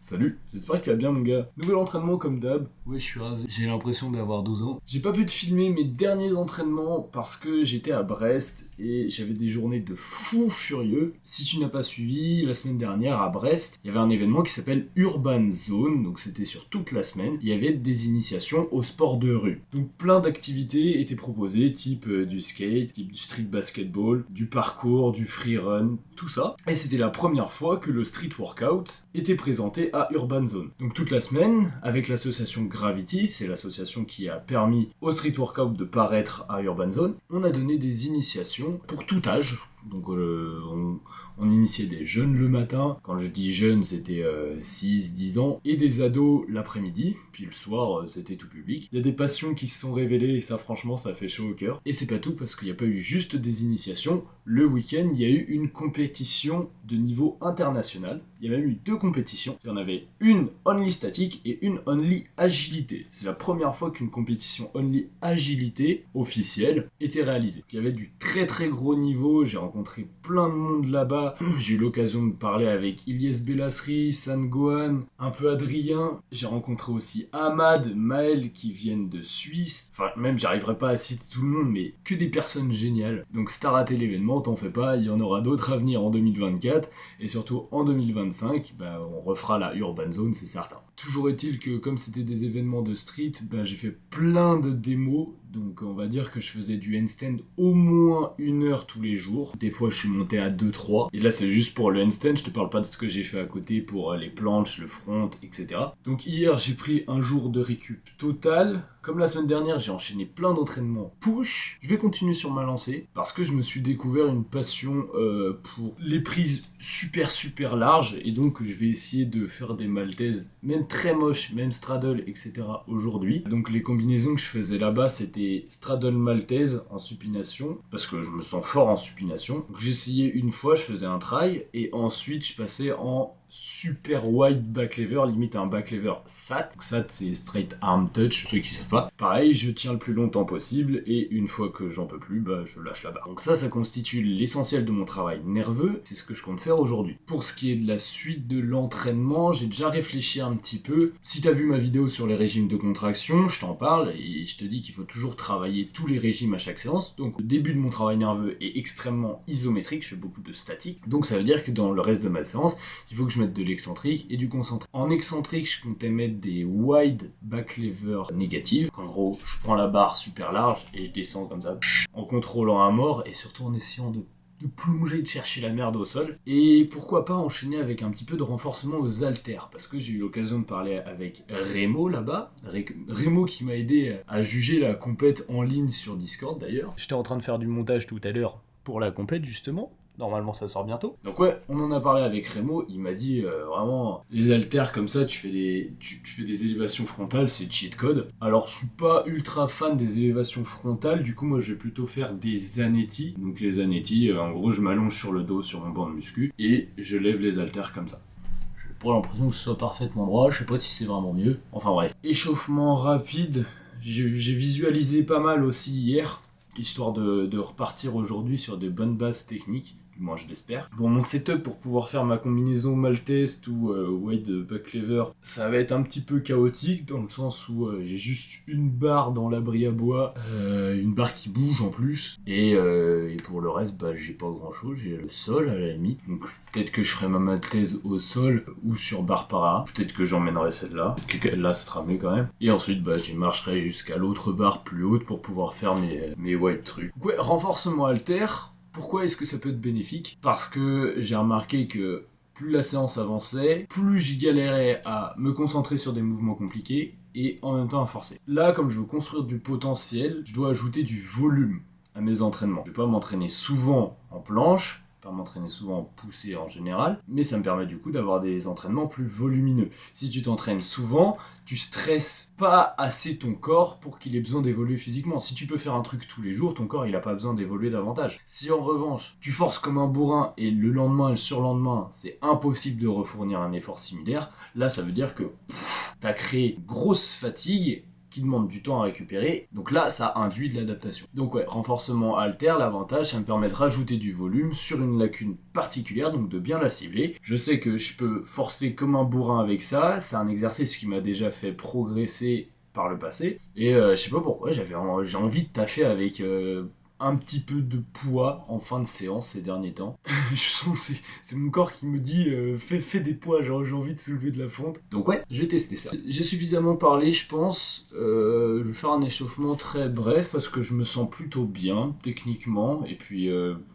Salut, j'espère que tu vas bien mon gars. Nouvel entraînement comme d'hab. Ouais, je suis rasé. J'ai l'impression d'avoir 12 ans. J'ai pas pu te filmer mes derniers entraînements parce que j'étais à Brest et j'avais des journées de fou furieux. Si tu n'as pas suivi, la semaine dernière à Brest, il y avait un événement qui s'appelle Urban Zone, donc c'était sur toute la semaine. Il y avait des initiations au sport de rue. Donc plein d'activités étaient proposées, type du skate, type du street basketball, du parcours, du free run, tout ça. Et c'était la première fois que le street workout était présenté à Urban Zone. Donc toute la semaine, avec l'association Gravity, c'est l'association qui a permis au street workout de paraître à Urban Zone, on a donné des initiations pour tout âge. Donc on initiait des jeunes le matin, quand je dis jeunes c'était 6-10 ans, et des ados l'après-midi, puis le soir c'était tout public. Il y a des passions qui se sont révélées et ça franchement ça fait chaud au cœur. Et c'est pas tout parce qu'il n'y a pas eu juste des initiations, le week-end il y a eu une compétition de niveau international. Il y a même eu 2 compétitions, il y en avait une only statique et une only agilité. C'est la première fois qu'une compétition only agilité officielle était réalisée. Il y avait du très très gros niveau, j'ai rencontré plein de monde là-bas. J'ai eu l'occasion de parler avec Ilyes Bellasri, San Gohan, un peu Adrien. J'ai rencontré aussi Ahmad, Maël qui viennent de Suisse. Enfin, même j'arriverai pas à citer tout le monde, mais que des personnes géniales. Donc si t'as raté l'événement, t'en fais pas, il y en aura d'autres à venir en 2024. Et surtout en 2025, on refera la Urban Zone, c'est certain. Toujours est-il que comme c'était des événements de street, j'ai fait plein de démos. Donc on va dire que je faisais du handstand au moins 1 heure tous les jours. Des fois je suis monté à 2-3. Et là c'est juste pour le handstand, je te parle pas de ce que j'ai fait à côté pour les planches, le front, etc. Donc hier j'ai pris un jour de récup total. Comme la semaine dernière, j'ai enchaîné plein d'entraînements push. Je vais continuer sur ma lancée parce que je me suis découvert une passion pour les prises super larges et donc je vais essayer de faire des maltaises, même très moches, même straddle, etc. aujourd'hui. Donc les combinaisons que je faisais là-bas, c'était straddle maltaise en supination parce que je me sens fort en supination. Donc j'essayais une fois, je faisais un try et ensuite je passais en super wide back lever, limite un back lever SAT. SAT c'est straight arm touch, ceux qui savent pas. Pareil, je tiens le plus longtemps possible et une fois que j'en peux plus, je lâche la barre. Donc ça constitue l'essentiel de mon travail nerveux, c'est ce que je compte faire aujourd'hui. Pour ce qui est de la suite de l'entraînement, j'ai déjà réfléchi un petit peu. Si t'as vu ma vidéo sur les régimes de contraction, je t'en parle et je te dis qu'il faut toujours travailler tous les régimes à chaque séance. Donc le début de mon travail nerveux est extrêmement isométrique, je fais beaucoup de statique. Donc ça veut dire que dans le reste de ma séance, il faut que je mette de l'excentrique et du concentré. En excentrique, je comptais mettre des wide back lever négatives. En gros, je prends la barre super large et je descends comme ça, en contrôlant à mort et surtout en essayant de plonger, de chercher la merde au sol. Et pourquoi pas enchaîner avec un petit peu de renforcement aux haltères, parce que j'ai eu l'occasion de parler avec Remo là-bas. Remo qui m'a aidé à juger la compète en ligne sur Discord d'ailleurs. J'étais en train de faire du montage tout à l'heure pour la compète justement. Normalement ça sort bientôt. Donc ouais, on en a parlé avec Remo, il m'a dit vraiment les haltères comme ça, tu fais des élévations frontales, c'est cheat code. Alors je suis pas ultra fan des élévations frontales, du coup moi je vais plutôt faire des anétis. Donc les anétis, en gros je m'allonge sur le dos sur mon banc de muscu et je lève les haltères comme ça. J'ai pas l'impression que ce soit parfaitement droit, je sais pas si c'est vraiment mieux. Enfin bref. Échauffement rapide, j'ai visualisé pas mal aussi hier, histoire de repartir aujourd'hui sur des bonnes bases techniques. Moi je l'espère. Bon, mon setup pour pouvoir faire ma combinaison maltaise ou wide back lever, ça va être un petit peu chaotique dans le sens où j'ai juste une barre dans l'abri à bois, une barre qui bouge en plus, et pour le reste, j'ai pas grand chose, j'ai le sol à la limite, donc peut-être que je ferai ma maltaise au sol ou sur barre para, peut-être que j'emmènerai celle-là, peut-être que là ça sera mieux quand même, et ensuite je marcherai jusqu'à l'autre barre plus haute pour pouvoir faire mes wide trucs. Donc ouais, renforcement halter. Pourquoi est-ce que ça peut être bénéfique ? Parce que j'ai remarqué que plus la séance avançait, plus je galérais à me concentrer sur des mouvements compliqués et en même temps à forcer. Là, comme je veux construire du potentiel, je dois ajouter du volume à mes entraînements. Je vais pas m'entraîner souvent en planche, pas m'entraîner souvent en poussée en général, mais ça me permet du coup d'avoir des entraînements plus volumineux. Si tu t'entraînes souvent, tu stresses pas assez ton corps pour qu'il ait besoin d'évoluer physiquement. Si tu peux faire un truc tous les jours, ton corps il a pas besoin d'évoluer davantage. Si en revanche, tu forces comme un bourrin et le lendemain et le surlendemain, c'est impossible de refournir un effort similaire, là ça veut dire que t'as créé grosse fatigue qui demande du temps à récupérer. Donc là, ça induit de l'adaptation. Donc ouais, renforcement haltère, l'avantage, ça me permet de rajouter du volume sur une lacune particulière, donc de bien la cibler. Je sais que je peux forcer comme un bourrin avec ça. C'est un exercice qui m'a déjà fait progresser par le passé. Et je sais pas pourquoi, j'ai envie de taffer avec un petit peu de poids en fin de séance ces derniers temps. Je sens que c'est mon corps qui me dit fais des poids, genre j'ai envie de soulever de la fonte. Donc ouais, je vais tester ça. J'ai suffisamment parlé, je pense. Je vais faire un échauffement très bref parce que je me sens plutôt bien techniquement. Et puis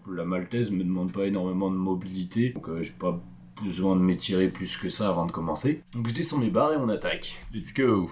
la maltaise me demande pas énormément de mobilité. Donc j'ai pas besoin de m'étirer plus que ça avant de commencer. Donc je descends mes barres et on attaque. Let's go!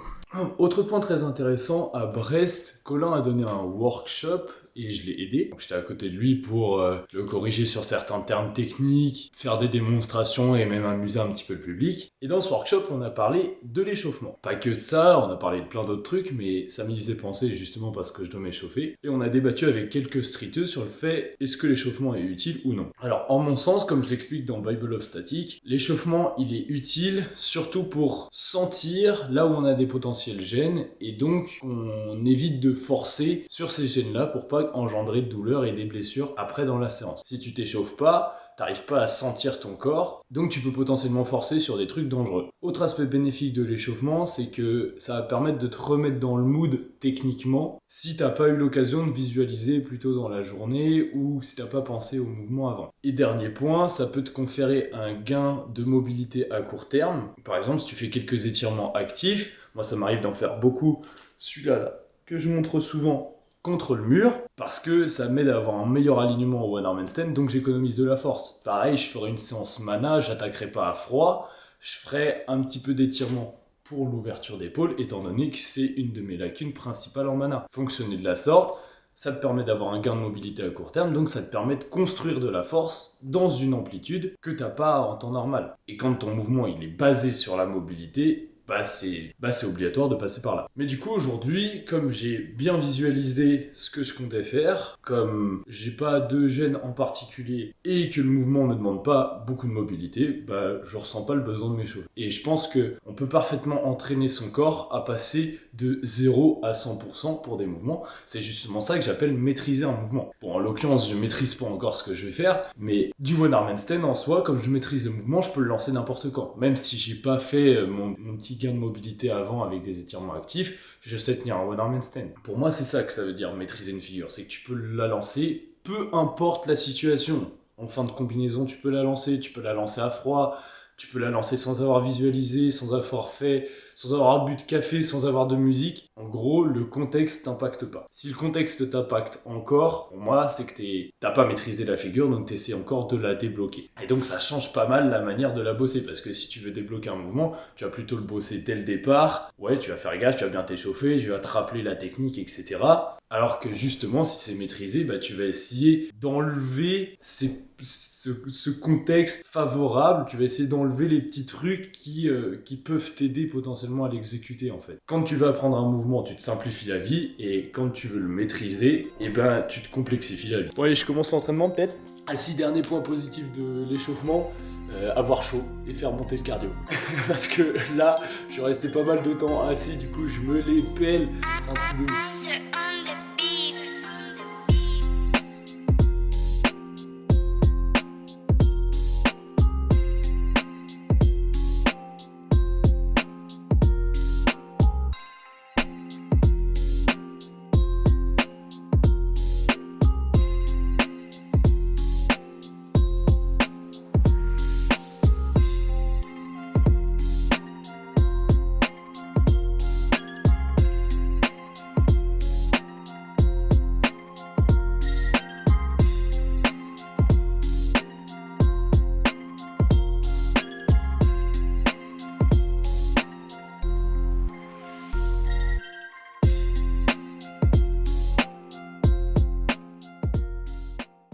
Autre point très intéressant, à Brest, Colin a donné un workshop et je l'ai aidé. Donc, j'étais à côté de lui pour le corriger sur certains termes techniques, faire des démonstrations et même amuser un petit peu le public. Et dans ce workshop, on a parlé de l'échauffement. Pas que de ça, on a parlé de plein d'autres trucs, mais ça m'y faisait penser justement parce que je dois m'échauffer. Et on a débattu avec quelques streeteux sur le fait est-ce que l'échauffement est utile ou non. Alors, en mon sens, comme je l'explique dans Bible of Static, l'échauffement, il est utile surtout pour sentir là où on a des potentiels gènes et donc on évite de forcer sur ces gènes-là pour pas engendrer de douleurs et des blessures après dans la séance. Si tu t'échauffes pas, t'arrives pas à sentir ton corps, donc tu peux potentiellement forcer sur des trucs dangereux. Autre aspect bénéfique de l'échauffement, c'est que ça va permettre de te remettre dans le mood techniquement si t'as pas eu l'occasion de visualiser plus tôt dans la journée ou si t'as pas pensé au mouvement avant. Et dernier point, ça peut te conférer un gain de mobilité à court terme. Par exemple, si tu fais quelques étirements actifs, moi ça m'arrive d'en faire beaucoup, celui-là là, que je montre souvent contre le mur, parce que ça m'aide à avoir un meilleur alignement au one arm handstand, donc j'économise de la force. Pareil, je ferai une séance mana, j'attaquerai pas à froid, je ferai un petit peu d'étirement pour l'ouverture d'épaule, étant donné que c'est une de mes lacunes principales en mana. Fonctionner de la sorte, ça te permet d'avoir un gain de mobilité à court terme, donc ça te permet de construire de la force dans une amplitude que t'as pas en temps normal. Et quand ton mouvement il est basé sur la mobilité, c'est obligatoire de passer par là. Mais du coup, aujourd'hui, comme j'ai bien visualisé ce que je comptais faire, comme j'ai pas de gêne en particulier et que le mouvement me demande pas beaucoup de mobilité, je ressens pas le besoin de m'échauffer. Et je pense que on peut parfaitement entraîner son corps à passer de 0 à 100% pour des mouvements. C'est justement ça que j'appelle maîtriser un mouvement. Bon, en l'occurrence, je maîtrise pas encore ce que je vais faire, mais du one arm handstand en soi, comme je maîtrise le mouvement, je peux le lancer n'importe quand. Même si j'ai pas fait mon petit gain de mobilité avant avec des étirements actifs, je sais tenir un one arm handstand. Pour moi, c'est ça que ça veut dire maîtriser une figure, c'est que tu peux la lancer peu importe la situation. En fin de combinaison, tu peux la lancer à froid, tu peux la lancer sans avoir visualisé, sans avoir bu de café, sans avoir de musique. En gros, le contexte t'impacte pas. Si le contexte t'impacte encore, pour moi, c'est que t'as pas maîtrisé la figure, donc t'essaies encore de la débloquer. Et donc ça change pas mal la manière de la bosser, parce que si tu veux débloquer un mouvement, tu vas plutôt le bosser dès le départ. Ouais, tu vas faire gaffe, tu vas bien t'échauffer, tu vas te rappeler la technique, etc. Alors que justement, si c'est maîtrisé, tu vas essayer d'enlever ce contexte favorable, tu vas essayer d'enlever les petits trucs qui peuvent t'aider potentiellement à l'exécuter en fait. Quand tu veux apprendre un mouvement, tu te simplifies la vie, et quand tu veux le maîtriser, tu te complexifies la vie. Bon allez, je commence l'entraînement peut-être. Ainsi, dernier point positif de l'échauffement, avoir chaud et faire monter le cardio. Parce que là, je suis resté pas mal de temps assis, du coup je me les pèle, c'est un truc de ouf.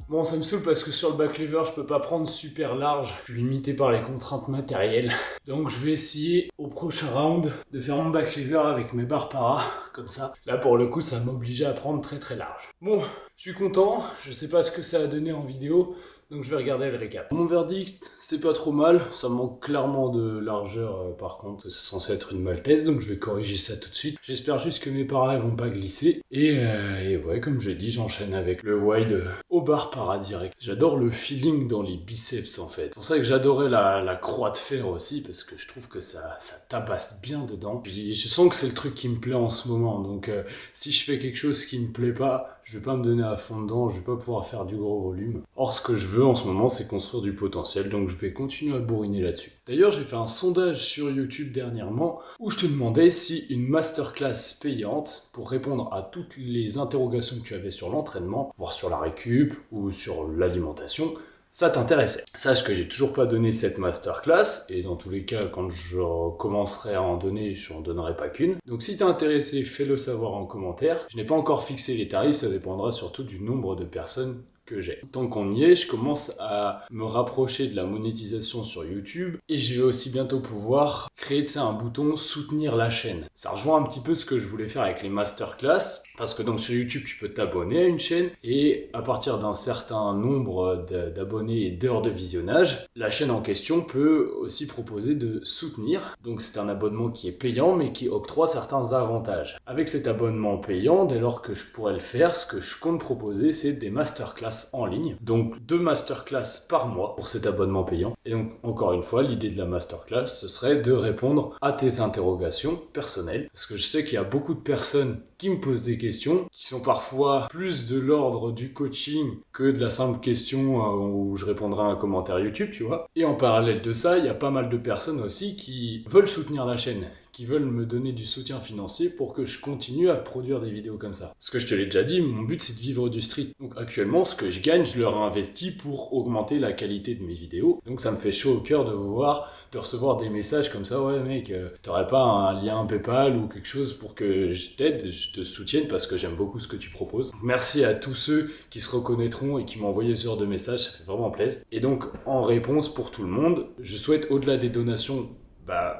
Bon, ça me saoule parce que sur le back lever, je peux pas prendre super large. Je suis limité par les contraintes matérielles. Donc je vais essayer au prochain round de faire mon back lever avec mes barres para, comme ça. Là, pour le coup, ça m'obligeait à prendre très très large. Bon, je suis content. Je sais pas ce que ça a donné en vidéo, Donc je vais regarder le récap. Mon verdict, c'est pas trop mal, ça manque clairement de largeur par contre, c'est censé être une Maltese, donc je vais corriger ça tout de suite. J'espère juste que mes paras vont pas glisser. Et ouais, comme j'ai dit, j'enchaîne avec le wide au bar para direct. J'adore le feeling dans les biceps en fait. C'est pour ça que j'adorais la croix de fer aussi, parce que je trouve que ça tabasse bien dedans. Puis je sens que c'est le truc qui me plaît en ce moment, donc si je fais quelque chose qui me plaît pas, je vais pas me donner à fond dedans, je vais pas pouvoir faire du gros volume. Or, ce que je veux en ce moment, c'est construire du potentiel, donc je vais continuer à bourriner là-dessus. D'ailleurs, j'ai fait un sondage sur YouTube dernièrement où je te demandais si une masterclass payante pour répondre à toutes les interrogations que tu avais sur l'entraînement, voire sur la récup ou sur l'alimentation, ça t'intéressait. Sache que j'ai toujours pas donné cette masterclass, et dans tous les cas, quand je commencerai à en donner, je n'en donnerai pas qu'une. Donc si t'es intéressé, fais-le savoir en commentaire. Je n'ai pas encore fixé les tarifs, ça dépendra surtout du nombre de personnes que j'ai. Tant qu'on y est, je commence à me rapprocher de la monétisation sur YouTube, et je vais aussi bientôt pouvoir créer un bouton soutenir la chaîne. Ça rejoint un petit peu ce que je voulais faire avec les masterclass, parce que donc sur YouTube tu peux t'abonner à une chaîne, et à partir d'un certain nombre d'abonnés et d'heures de visionnage, la chaîne en question peut aussi proposer de soutenir. Donc c'est un abonnement qui est payant mais qui octroie certains avantages. Avec cet abonnement payant, dès lors que je pourrais le faire, ce que je compte proposer, c'est des masterclass en ligne. Donc 2 masterclass par mois pour cet abonnement payant. Et donc encore une fois, l'idée de la masterclass, ce serait de répondre à tes interrogations personnelles. Parce que je sais qu'il y a beaucoup de personnes qui me posent des questions, qui sont parfois plus de l'ordre du coaching que de la simple question où je répondrai à un commentaire YouTube, tu vois. Et en parallèle de ça, il y a pas mal de personnes aussi qui veulent soutenir la chaîne, qui veulent me donner du soutien financier pour que je continue à produire des vidéos comme ça. Parce que je te l'ai déjà dit, mon but c'est de vivre du street. Donc actuellement, ce que je gagne, je le réinvestis pour augmenter la qualité de mes vidéos. Donc ça me fait chaud au cœur de recevoir des messages comme ça, ouais mec, t'aurais pas un lien PayPal ou quelque chose pour que je t'aide, je te soutienne, parce que j'aime beaucoup ce que tu proposes. Donc, merci à tous ceux qui se reconnaîtront et qui m'ont envoyé ce genre de messages, ça fait vraiment plaisir. Et donc en réponse pour tout le monde, je souhaite au-delà des donations,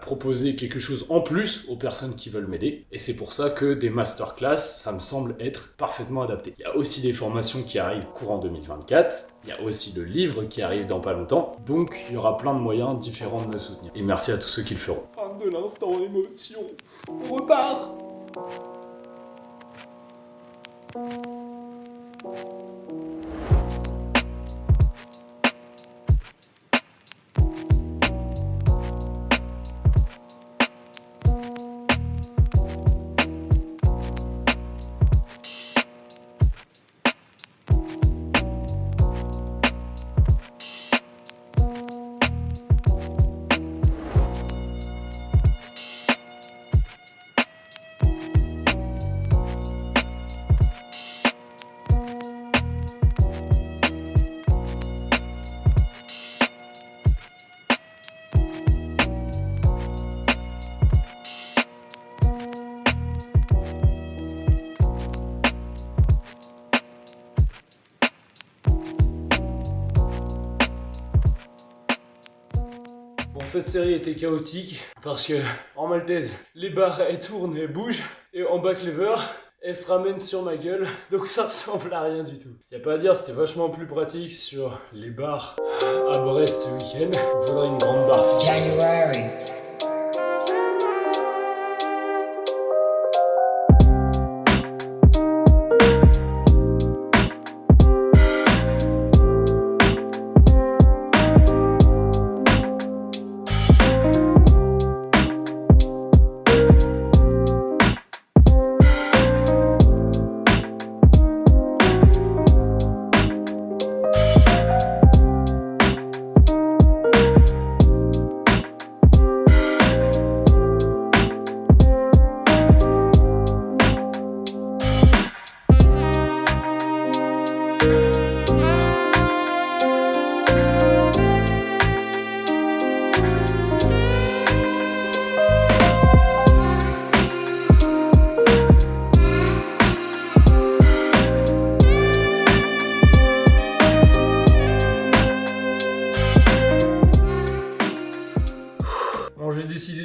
proposer quelque chose en plus aux personnes qui veulent m'aider. Et c'est pour ça que des masterclass, ça me semble être parfaitement adapté. Il y a aussi des formations qui arrivent courant 2024. Il y a aussi le livre qui arrive dans pas longtemps. Donc il y aura plein de moyens différents de me soutenir. Et merci à tous ceux qui le feront. Fin de l'instant émotion. On repart. Cette série était chaotique parce que en Maltese, les barres elles tournent et bougent, et en back lever, elles se ramènent sur ma gueule, donc ça ressemble à rien du tout. Y a pas à dire, c'était vachement plus pratique sur les bars à Brest ce week-end. Il faudrait une grande barre fixe.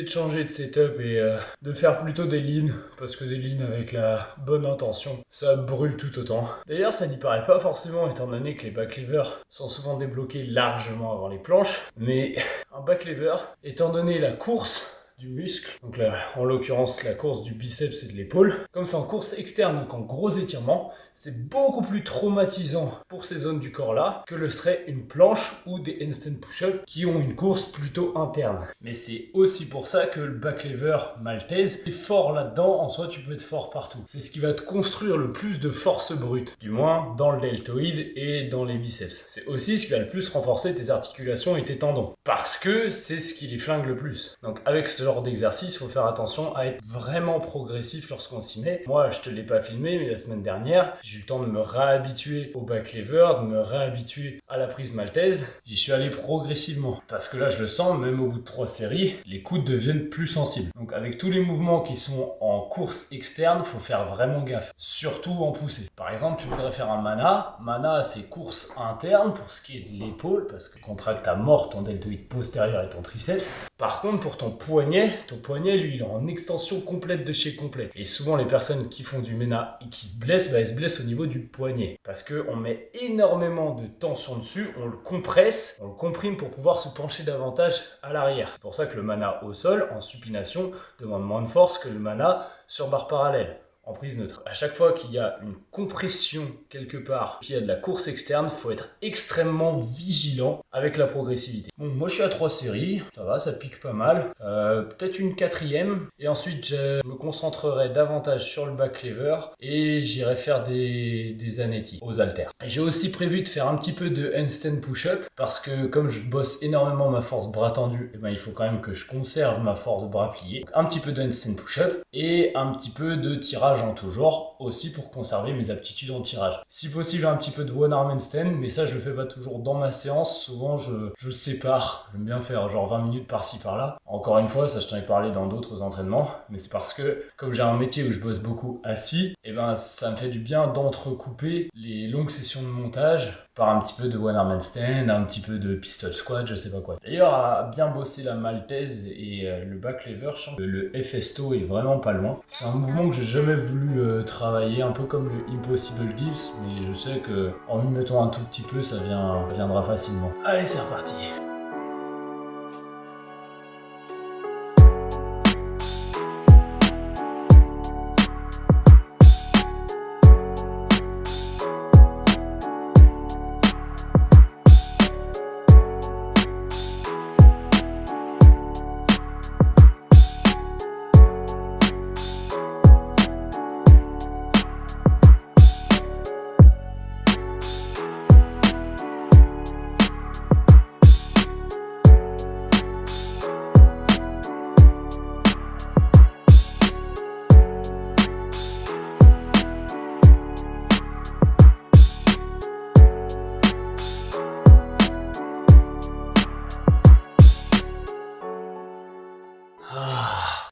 de changer de setup et de faire plutôt des leans, parce que des leans avec la bonne intention, ça brûle tout autant. D'ailleurs, ça n'y paraît pas forcément étant donné que les back levers sont souvent débloqués largement avant les planches, mais un back lever, étant donné la course du muscle, donc là, en l'occurrence la course du biceps et de l'épaule, comme c'est en course externe, donc en gros étirement, c'est beaucoup plus traumatisant pour ces zones du corps là que le serait une planche ou des handstand push-up qui ont une course plutôt interne. Mais c'est aussi pour ça que le back lever maltaise est fort là-dedans. En soi, tu peux être fort partout. C'est ce qui va te construire le plus de force brute, du moins dans le deltoïde et dans les biceps. C'est aussi ce qui va le plus renforcer tes articulations et tes tendons, parce que c'est ce qui les flingue le plus. Donc avec ce genre d'exercice, il faut faire attention à être vraiment progressif lorsqu'on s'y met. Moi, je te l'ai pas filmé, mais la semaine dernière, j'ai eu le temps de me réhabituer au back lever, de me réhabituer à la prise maltaise. J'y suis allé progressivement, parce que là, je le sens, même au bout de 3 séries, les coudes deviennent plus sensibles. Donc avec tous les mouvements qui sont en course externe, il faut faire vraiment gaffe, surtout en poussée. Par exemple, tu voudrais faire un mana. Mana, c'est course interne pour ce qui est de l'épaule, parce que tu contractes à mort ton deltoïde postérieur et ton triceps. Par contre, pour ton poignet, lui, il est en extension complète de chez complet. Et souvent, les personnes qui font du MENA et qui se blessent, elles se blessent au niveau du poignet. Parce qu'on met énormément de tension dessus, on le compresse, on le comprime pour pouvoir se pencher davantage à l'arrière. C'est pour ça que le mana au sol, en supination, demande moins de force que le mana sur barre parallèle, en prise neutre. À chaque fois qu'il y a une compression quelque part, qu'il y a de la course externe, il faut être extrêmement vigilant avec la progressivité. Bon, moi je suis à 3 séries, ça va, ça pique pas mal. Peut-être une 4e. Et ensuite, je me concentrerai davantage sur le back lever et j'irai faire des anétis aux haltères. J'ai aussi prévu de faire un petit peu de handstand push-up parce que comme je bosse énormément ma force bras tendu, il faut quand même que je conserve ma force bras pliés. Donc, un petit peu de handstand push-up et un petit peu de tirage en tout genre, aussi pour conserver mes aptitudes en tirage. Si possible, un petit peu de one arm handstand, mais ça je le fais pas toujours dans ma séance. Souvent je sépare, j'aime bien faire genre 20 minutes par-ci par-là. Encore une fois, ça je t'en ai parlé dans d'autres entraînements, mais c'est parce que comme j'ai un métier où je bosse beaucoup assis, et ça me fait du bien d'entrecouper les longues sessions de montage par un petit peu de one arm handstand, un petit peu de pistol squat, je sais pas quoi. D'ailleurs, à bien bosser la maltaise et le back lever, je sens que le FSTO est vraiment pas loin. C'est un mouvement que j'ai jamais voulu travailler, un peu comme le impossible dips, mais je sais que en m'y mettant un tout petit peu, ça viendra facilement. Allez, c'est reparti.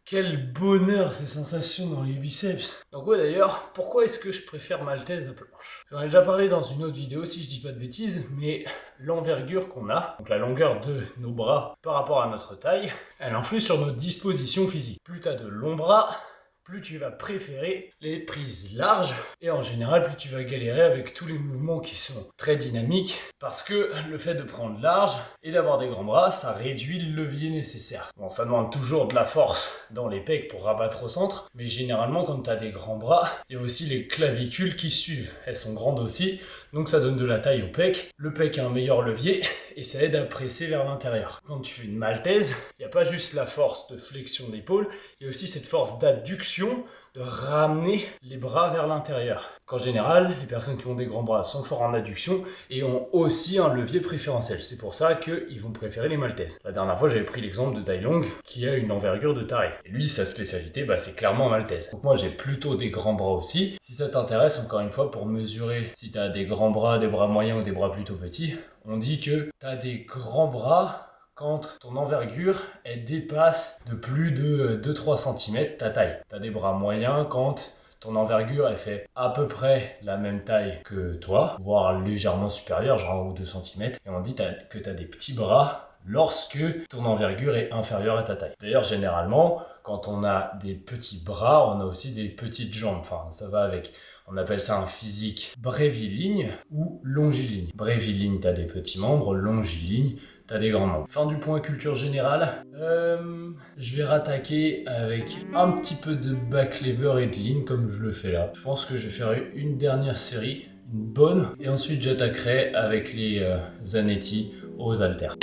Quel bonheur ces sensations dans les biceps. Donc ouais d'ailleurs, pourquoi est-ce que je préfère maltaise à planche? J'en ai déjà parlé dans une autre vidéo si je dis pas de bêtises, mais l'envergure qu'on a, donc la longueur de nos bras par rapport à notre taille, elle influe sur notre disposition physique. Plus tu as de longs bras, plus tu vas préférer les prises larges et en général plus tu vas galérer avec tous les mouvements qui sont très dynamiques parce que le fait de prendre large et d'avoir des grands bras, ça réduit le levier nécessaire. Bon, ça demande toujours de la force dans les pecs pour rabattre au centre, mais généralement quand tu as des grands bras, il y a aussi les clavicules qui suivent. Elles sont grandes aussi, donc ça donne de la taille au pec. Le pec a un meilleur levier et ça aide à presser vers l'intérieur. Quand tu fais une maltaise, il n'y a pas juste la force de flexion d'épaule, il y a aussi cette force d'adduction, de ramener les bras vers l'intérieur. En général, les personnes qui ont des grands bras sont forts en adduction et ont aussi un levier préférentiel. C'est pour ça qu'ils vont préférer les maltaises. La dernière fois, j'avais pris l'exemple de Tai Long qui a une envergure de taré. Et lui, sa spécialité, c'est clairement maltaise. Donc moi, j'ai plutôt des grands bras aussi. Si ça t'intéresse, encore une fois, pour mesurer si tu as des grands bras, des bras moyens ou des bras plutôt petits, on dit que tu as des grands bras quand ton envergure, elle dépasse de plus de 2-3 cm ta taille. Tu as des bras moyens quand ton envergure, elle fait à peu près la même taille que toi, voire légèrement supérieure, genre 1 ou 2 cm. Et on dit que tu as des petits bras lorsque ton envergure est inférieure à ta taille. D'ailleurs, généralement, quand on a des petits bras, on a aussi des petites jambes. Enfin, ça va avec. On appelle ça un physique bréviligne ou longiligne. Bréviligne, t'as des petits membres. Longiligne, t'as des grands membres. Fin du point culture générale. Je vais rattaquer avec un petit peu de back lever et de ligne comme je le fais là. Je pense que je vais faire une dernière série, une bonne, et ensuite j'attaquerai avec les Zanetti aux haltères.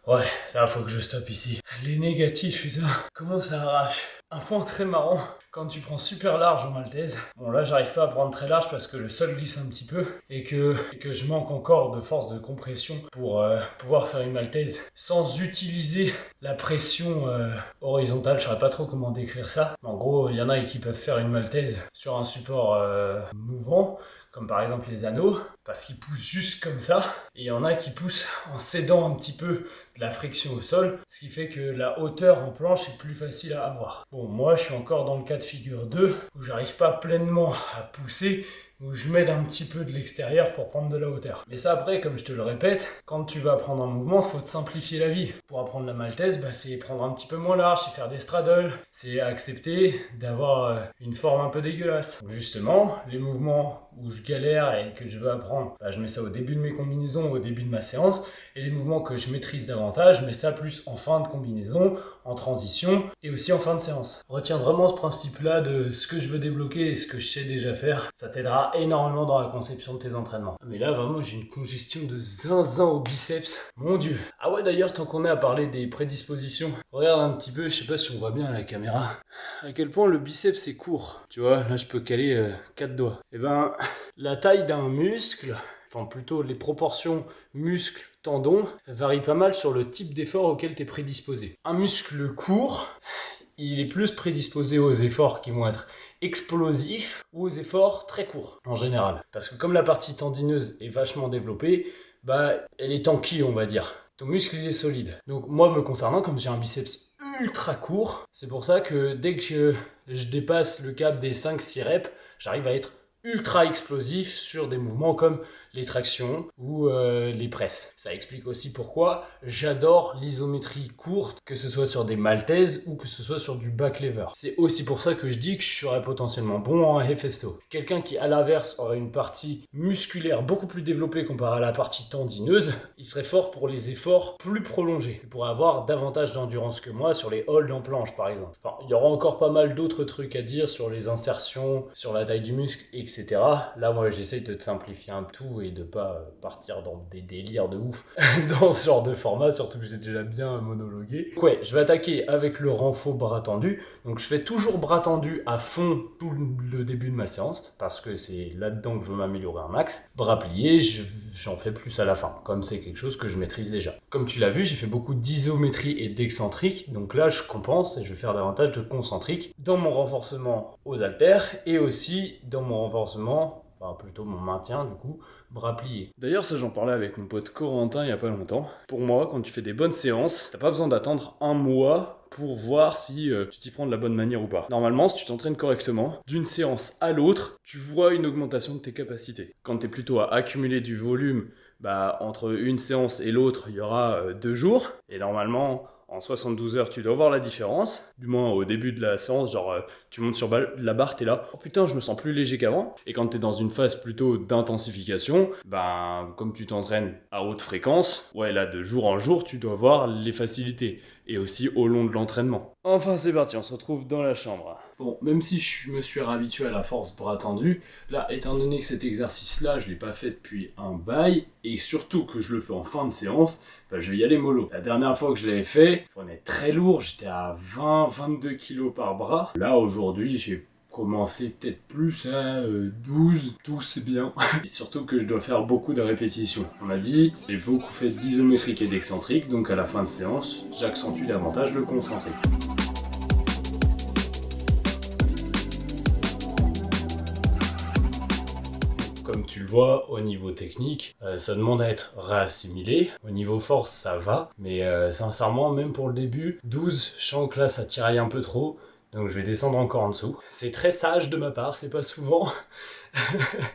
Ouais, là faut que je stoppe ici. Les négatifs, putain, comment ça arrache. Un point très marrant, quand tu prends super large en maltaise, bon là j'arrive pas à prendre très large parce que le sol glisse un petit peu et que je manque encore de force de compression pour pouvoir faire une maltaise sans utiliser la pression horizontale. Je saurais pas trop comment décrire ça. En gros, il y en a qui peuvent faire une maltaise sur un support mouvant, comme par exemple les anneaux, parce qu'ils poussent juste comme ça, et il y en a qui poussent en cédant un petit peu de la friction au sol, ce qui fait que la hauteur en planche est plus facile à avoir. Bon, moi je suis encore dans le cas de figure 2, où j'arrive pas pleinement à pousser, où je m'aide un petit peu de l'extérieur pour prendre de la hauteur. Mais ça après, comme je te le répète, quand tu vas apprendre un mouvement, il faut te simplifier la vie. Pour apprendre la maltaise, c'est prendre un petit peu moins large, c'est faire des straddles, c'est accepter d'avoir une forme un peu dégueulasse. Donc justement, les mouvements où je galère et que je veux apprendre, je mets ça au début de mes combinaisons, au début de ma séance, et les mouvements que je maîtrise davantage, je mets ça plus en fin de combinaison, en transition, et aussi en fin de séance. Retiens vraiment ce principe-là de ce que je veux débloquer et ce que je sais déjà faire, ça t'aidera énormément dans la conception de tes entraînements. Mais là, vraiment, j'ai une congestion de zinzin au biceps. Mon Dieu. Ah ouais, d'ailleurs, tant qu'on est à parler des prédispositions, regarde un petit peu, je sais pas si on voit bien à la caméra, à quel point le biceps est court. Tu vois, là, je peux caler 4 doigts. Et ben, la taille d'un muscle, enfin plutôt les proportions muscle-tendon, varient pas mal sur le type d'effort auquel tu es prédisposé. Un muscle court, il est plus prédisposé aux efforts qui vont être explosifs ou aux efforts très courts en général. Parce que comme la partie tendineuse est vachement développée, elle est tanky, on va dire. Ton muscle il est solide. Donc moi me concernant, comme j'ai un biceps ultra court, c'est pour ça que dès que je dépasse le cap des 5-6 reps, j'arrive à être ultra explosif sur des mouvements comme les tractions ou les presses. Ça explique aussi pourquoi j'adore l'isométrie courte, que ce soit sur des maltaises ou que ce soit sur du back lever. C'est aussi pour ça que je dis que je serais potentiellement bon en Hefesto. Quelqu'un qui à l'inverse aurait une partie musculaire beaucoup plus développée comparée à la partie tendineuse, il serait fort pour les efforts plus prolongés. Il pourrait avoir davantage d'endurance que moi sur les holds en planche par exemple. Enfin, il y aura encore pas mal d'autres trucs à dire sur les insertions, sur la taille du muscle, etc. Là moi j'essaye de te simplifier un tout et de pas partir dans des délires de ouf dans ce genre de format, surtout que j'ai déjà bien monologué. Donc ouais, je vais attaquer avec le renfort bras tendu. Donc je fais toujours bras tendu à fond tout le début de ma séance, parce que c'est là-dedans que je veux m'améliorer un max. Bras pliés, j'en fais plus à la fin, comme c'est quelque chose que je maîtrise déjà. Comme tu l'as vu, j'ai fait beaucoup d'isométrie et d'excentrique, donc là je compense et je vais faire davantage de concentrique dans mon renforcement aux haltères et aussi dans mon renforcement, enfin plutôt mon maintien du coup, bras pliés. D'ailleurs ça j'en parlais avec mon pote Corentin il y a pas longtemps. Pour moi, quand tu fais des bonnes séances, t'as pas besoin d'attendre un mois pour voir si tu t'y prends de la bonne manière ou pas. Normalement, si tu t'entraînes correctement, d'une séance à l'autre, tu vois une augmentation de tes capacités. Quand t'es plutôt à accumuler du volume, entre une séance et l'autre, il y aura 2 jours. Et normalement, en 72 heures, tu dois voir la différence. Du moins au début de la séance, genre tu montes sur la barre, t'es là, oh putain, je me sens plus léger qu'avant. Et quand t'es dans une phase plutôt d'intensification, ben comme tu t'entraînes à haute fréquence, ouais là de jour en jour, tu dois voir les facilités. Et aussi au long de l'entraînement. Enfin c'est parti, on se retrouve dans la chambre. Bon, même si je me suis réhabitué à la force bras tendu, là, étant donné que cet exercice-là, je l'ai pas fait depuis un bail, et surtout que je le fais en fin de séance, ben, je vais y aller mollo. La dernière fois que je l'avais fait, je prenais très lourd, j'étais à 20-22 kg par bras. Là, aujourd'hui, j'ai commencé peut-être plus à 12 c'est bien. Et surtout que je dois faire beaucoup de répétitions. On a dit, j'ai beaucoup fait d'isométrique et d'excentrique, donc à la fin de séance, j'accentue davantage le concentrique. Comme tu le vois, au niveau technique, ça demande à être réassimilé. Au niveau force, ça va. Mais sincèrement, même pour le début, 12, je sens que là, ça tiraille un peu trop. Donc je vais descendre encore en dessous. C'est très sage de ma part, c'est pas souvent.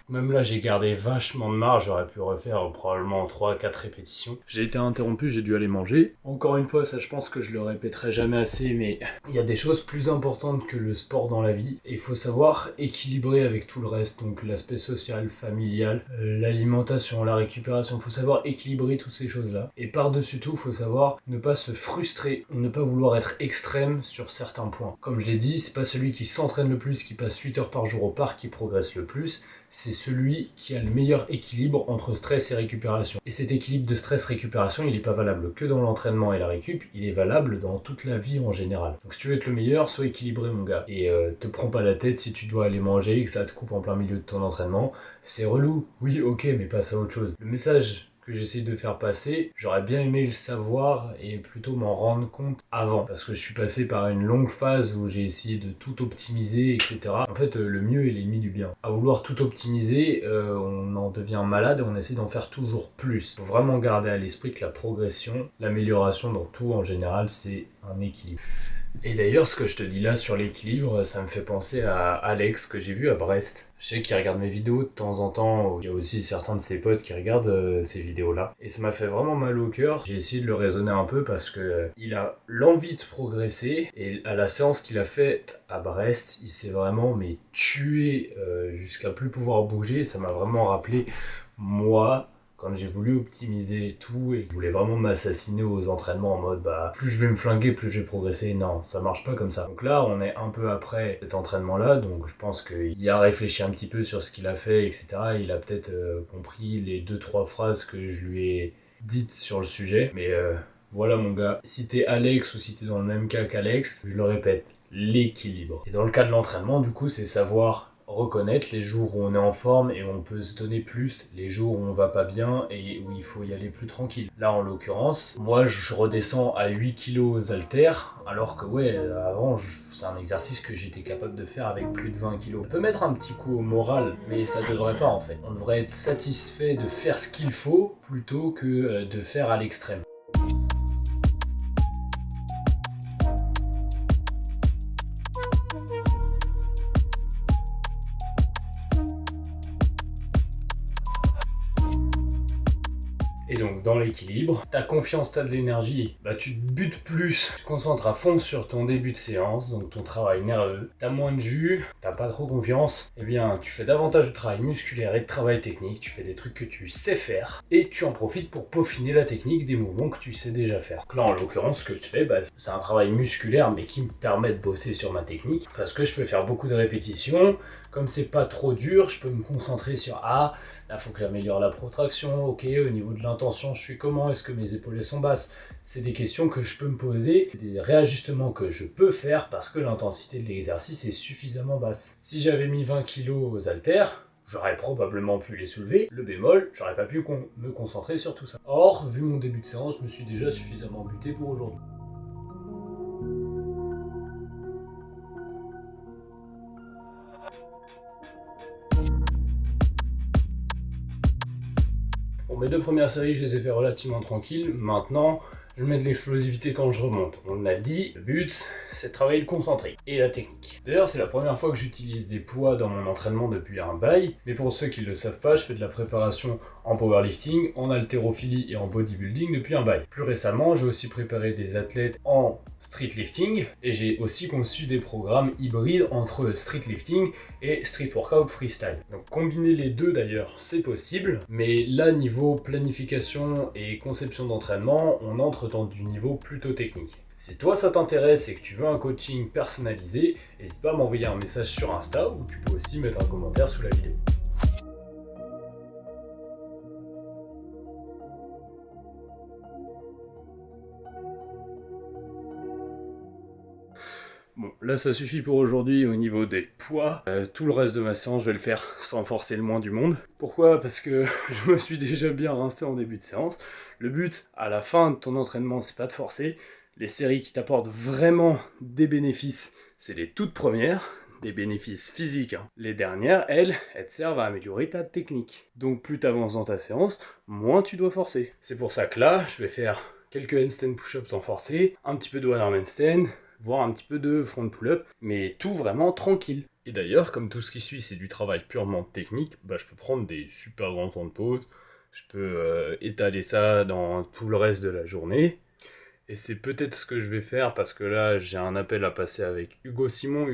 Même là, j'ai gardé vachement de marge, j'aurais pu refaire probablement 3-4 répétitions. J'ai été interrompu, j'ai dû aller manger. Encore une fois, ça je pense que je le répéterai jamais assez, mais il y a des choses plus importantes que le sport dans la vie. Et il faut savoir équilibrer avec tout le reste, donc l'aspect social, familial, l'alimentation, la récupération. Il faut savoir équilibrer toutes ces choses-là. Et par-dessus tout, il faut savoir ne pas se frustrer, ne pas vouloir être extrême sur certains points. Comme je l'ai dit, c'est pas celui qui s'entraîne le plus, qui passe 8 heures par jour au parc, qui progresse le plus. C'est celui qui a le meilleur équilibre entre stress et récupération. Et cet équilibre de stress-récupération, il n'est pas valable que dans l'entraînement et la récup, il est valable dans toute la vie en général. Donc si tu veux être le meilleur, sois équilibré mon gars. Et te prends pas la tête si tu dois aller manger et que ça te coupe en plein milieu de ton entraînement. C'est relou, oui ok, mais passe à autre chose. Le message que j'essaie de faire passer, j'aurais bien aimé le savoir et plutôt m'en rendre compte avant, parce que je suis passé par une longue phase où j'ai essayé de tout optimiser, etc. En fait, le mieux est l'ennemi du bien. À vouloir tout optimiser, on en devient malade et on essaie d'en faire toujours plus. Faut vraiment garder à l'esprit que la progression, l'amélioration dans tout en général, c'est un équilibre. Et d'ailleurs, ce que je te dis là sur l'équilibre, ça me fait penser à Alex que j'ai vu à Brest. Je sais qu'il regarde mes vidéos de temps en temps, il y a aussi certains de ses potes qui regardent ces vidéos-là. Et ça m'a fait vraiment mal au cœur. J'ai essayé de le raisonner un peu parce que il a l'envie de progresser. Et à la séance qu'il a faite à Brest, il s'est vraiment tué jusqu'à plus pouvoir bouger. Ça m'a vraiment rappelé moi, quand j'ai voulu optimiser tout et que je voulais vraiment m'assassiner aux entraînements en mode plus je vais me flinguer, plus je vais progresser. Non, ça marche pas comme ça. Donc là, on est un peu après cet entraînement-là, donc je pense qu'il a réfléchi un petit peu sur ce qu'il a fait, etc. Il a peut-être compris les 2-3 phrases que je lui ai dites sur le sujet. Mais voilà mon gars, si t'es Alex ou si t'es dans le même cas qu'Alex, je le répète, l'équilibre. Et dans le cas de l'entraînement, du coup, c'est savoir reconnaître les jours où on est en forme et où on peut se donner plus, les jours où on va pas bien et où il faut y aller plus tranquille. Là en l'occurrence, moi je redescends à 8 kg aux haltères, alors que avant c'est un exercice que j'étais capable de faire avec plus de 20 kg. Ça peut mettre un petit coup au moral, mais ça devrait pas en fait. On devrait être satisfait de faire ce qu'il faut plutôt que de faire à l'extrême. Et donc dans l'équilibre, t'as confiance, t'as de l'énergie, tu te butes plus, tu te concentres à fond sur ton début de séance, donc ton travail nerveux, t'as moins de jus, t'as pas trop confiance, eh bien tu fais davantage de travail musculaire et de travail technique, tu fais des trucs que tu sais faire, et tu en profites pour peaufiner la technique des mouvements que tu sais déjà faire. Donc là en l'occurrence, ce que je fais, c'est un travail musculaire mais qui me permet de bosser sur ma technique, parce que je peux faire beaucoup de répétitions, comme c'est pas trop dur, je peux me concentrer sur là, faut que j'améliore la protraction, ok, au niveau de l'intention, je suis comment, est-ce que mes épaules sont basses? C'est des questions que je peux me poser, des réajustements que je peux faire parce que l'intensité de l'exercice est suffisamment basse. Si j'avais mis 20 kg aux haltères, j'aurais probablement pu les soulever. Le bémol, j'aurais pas pu me concentrer sur tout ça. Or, vu mon début de séance, je me suis déjà suffisamment buté pour aujourd'hui. Bon, mes 2 premières séries, je les ai fait relativement tranquilles. Maintenant, je mets de l'explosivité quand je remonte. On l'a dit, le but, c'est de travailler le concentrique et la technique. D'ailleurs, c'est la première fois que j'utilise des poids dans mon entraînement depuis un bail. Mais pour ceux qui ne le savent pas, je fais de la préparation en powerlifting, en haltérophilie et en bodybuilding depuis un bail. Plus récemment, j'ai aussi préparé des athlètes en streetlifting et j'ai aussi conçu des programmes hybrides entre streetlifting et street workout freestyle. Donc combiner les deux d'ailleurs, c'est possible, mais là niveau planification et conception d'entraînement, on entre dans du niveau plutôt technique. Si toi ça t'intéresse et que tu veux un coaching personnalisé, n'hésite pas à m'envoyer un message sur Insta ou tu peux aussi mettre un commentaire sous la vidéo. Bon, là ça suffit pour aujourd'hui au niveau des poids. Tout le reste de ma séance, je vais le faire sans forcer le moins du monde. Pourquoi ? Parce que je me suis déjà bien rincé en début de séance. Le but, à la fin de ton entraînement, c'est pas de forcer. Les séries qui t'apportent vraiment des bénéfices, c'est les toutes premières, des bénéfices physiques. Les dernières, elles te servent à améliorer ta technique. Donc plus tu avances dans ta séance, moins tu dois forcer. C'est pour ça que là, je vais faire quelques handstand push-ups sans forcer, un petit peu de one arm handstand, voire un petit peu de front pull-up, mais tout vraiment tranquille. Et d'ailleurs, comme tout ce qui suit, c'est du travail purement technique, je peux prendre des super grands temps de pause, je peux étaler ça dans tout le reste de la journée. Et c'est peut-être ce que je vais faire parce que là j'ai un appel à passer avec Hugo Simon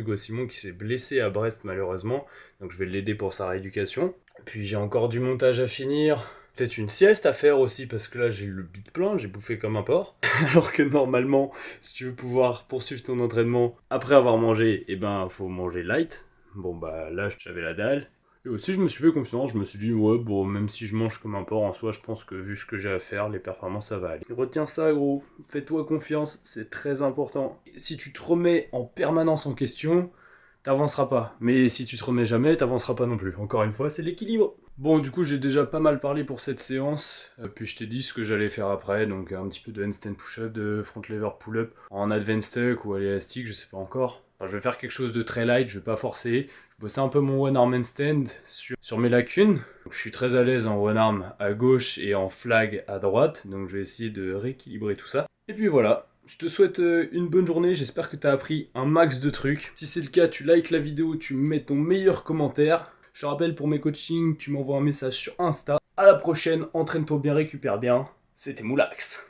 qui s'est blessé à Brest malheureusement, donc je vais l'aider pour sa rééducation. Puis j'ai encore du montage à finir, peut-être une sieste à faire aussi parce que là j'ai le bide plein, j'ai bouffé comme un porc. Alors que normalement, si tu veux pouvoir poursuivre ton entraînement après avoir mangé, faut manger light. Bon là j'avais la dalle. Et aussi je me suis fait confiance, je me suis dit même si je mange comme un porc en soi, je pense que vu ce que j'ai à faire, les performances ça va aller. Retiens ça gros, fais-toi confiance, c'est très important. Si tu te remets en permanence en question, t'avanceras pas. Mais si tu te remets jamais, t'avanceras pas non plus. Encore une fois, c'est l'équilibre. Bon, du coup, j'ai déjà pas mal parlé pour cette séance. Puis je t'ai dit ce que j'allais faire après. Donc un petit peu de handstand push-up, de front lever pull-up en advanced tuck ou à l'élastique, je sais pas encore. Enfin, je vais faire quelque chose de très light, je vais pas forcer. Je bossais un peu mon one arm handstand sur mes lacunes. Donc, je suis très à l'aise en one arm à gauche et en flag à droite. Donc je vais essayer de rééquilibrer tout ça. Et puis voilà. Je te souhaite une bonne journée, j'espère que tu as appris un max de trucs. Si c'est le cas, tu likes la vidéo, tu mets ton meilleur commentaire. Je te rappelle pour mes coachings, tu m'envoies un message sur Insta. À la prochaine, entraîne-toi bien, récupère bien. C'était Moulax.